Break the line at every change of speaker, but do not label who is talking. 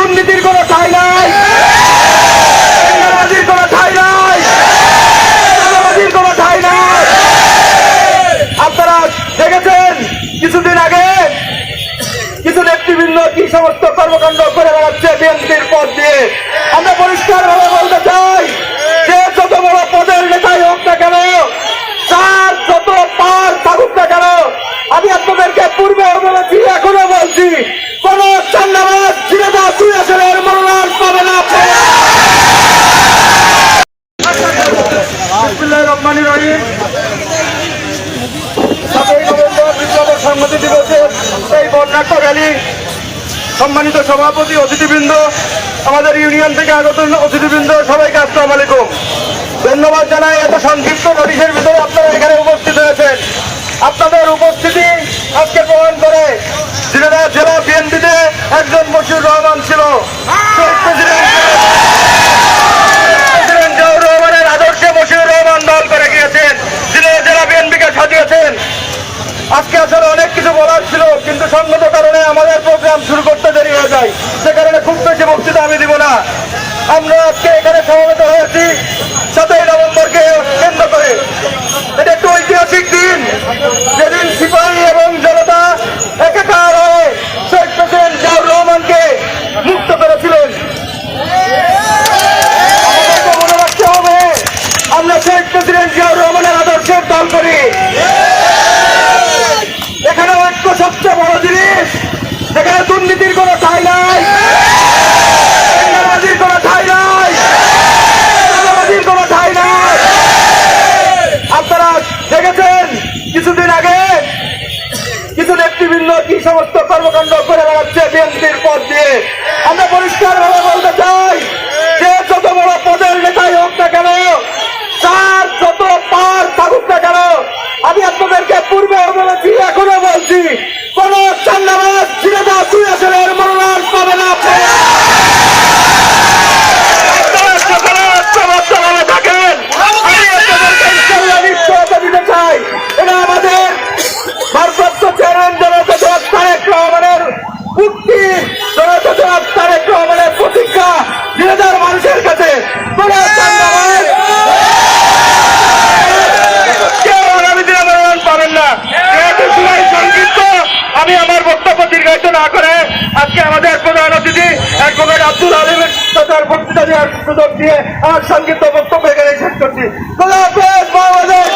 দুর্নীতির কোনো ঠাঁই নাই, টেন্ডারবাজির কোনো ঠাঁই নাই, চাঁদাবাজির কোনো ঠাঁই নাই। আপনারা দেখেছেন কিছুদিন আগে কিছু নেতৃবৃন্দ কি সমস্ত কর্মকাণ্ড করে বেড়াচ্ছে বিএনপির পদ দিয়ে। আমরা পরিষ্কার ভাবে বলতে চাই যে যত বড় পদের নেতাই হোক না কেন, তার যত পার থাকুক না কেন, আমি আপনাদেরকে পূর্বেও বলেছি এখনো বলছি, কোন চান্দাবাজ ঝিনেদা 2 আসনের মনোনয়ন পাবে না। বিসমিল্লাহির রহমানির রহিম। 7ই নভেম্বর বিপ্লব সংহতি দিবসে এই বর্ণাঢ্য র্যালি, সম্মানিত সভাপতি, অতিথিবৃন্দ, আমাদের ইউনিয়ন থেকে আগত অতিথিবৃন্দ, সবাইকে আসসালামু আলাইকুম। ধন্যবাদ জানাই এত সংক্ষিপ্ত নোটিশের ভিতরে আপনারা এখানে উপস্থিত হয়েছেন। আপনাদের উপস্থিতি আজকে প্রমাণ করে ঝিনাইদহ জেলা বিএনপিতে একজন মশিউর রহমান ছিল, প্রেসিডেন্ট জিয়াউর রহমানের আদর্শে মশিউর রহমান দল করে গিয়েছেন, ঝিনাইদহ জেলা বিএনপিকে সাজিয়েছেন। আজকে আসলে অনেক কিছু বলার ছিল, কিন্তু সঙ্গত কারণে আমাদের প্রোগ্রাম শুরু করতে দেরি হয়ে যায়, সে কারণে খুব বেশি বক্তৃতা আমি দিব না। আমরা আজকে এখানে সমবেত হয়েছি 7ই নভেম্বরকে কেন্দ্র করে। এটা একটু ঐতিহাসিক দিন, যেদিন সিপাহী এবং জনতা একাকার হয়ে শহীদ প্রেসিডেন্ট জিয়াউর রহমানকে মুক্ত করেছিলেন। আমাদেরকে মনে রাখতে হবে আমরা শহীদ প্রেসিডেন্ট জিয়াউর রহমানের আদর্শের দল করি। এখানে ঐক্য সবচেয়ে বড় জিনিস। এখানে দুর্নীতির কোনো ঠাঁই নাই, টেন্ডারবাজির কোনো ঠাঁই নাই, চাঁদাবাজির কোনো ঠাঁই নাই। আপনারা দেখেছেন কিছুদিন আগে কিছু নেতৃবৃন্দ কি সমস্ত কর্মকাণ্ড করে বেড়াচ্ছে বিএনপির পদ দিয়ে। আমরা পরিষ্কার ভাবে বলতে চাই যে যত বড় পদের নেতাই হোক না কেন, তার যত পার থাকুক না কেন, আমি আপনাদেরকে পূর্বেও বলেছি এখনো বলছি, কোন চান্দাবাজ ঝিনেদহ 2 আসনের মনোনয়ন পাবে না। থাকেন, আমি আপনাদেরকে ইনশাআল্লাহ নিশ্চয়তা দিতে চাই, এটা আমাদের ভারপ্রাপ্ত চেয়ারম্যান জনতা জনাব তারেক রহমানের উক্তি, জনতা জনাব তারেক রহমানের প্রতিজ্ঞা ঝিনাইদহের মানুষের কাছে। কোন চান্দাবাজ কেউ আগামী দিনে মনোনয়ন পাবেন না। যেহেতু সময় সংক্ষিপ্ত, আমি আমার বক্তব্য দীর্ঘায়িত না করে আজকে আমাদের প্রধান অতিথি অ্যাডভোকেট আব্দুল আলিমের তার বক্তৃতা দেওয়ার সুযোগ দিয়ে আমার সংক্ষিপ্ত বক্তব্য এখানে শেষ করছি। খোদা হাফেজ, বাংলাদেশ।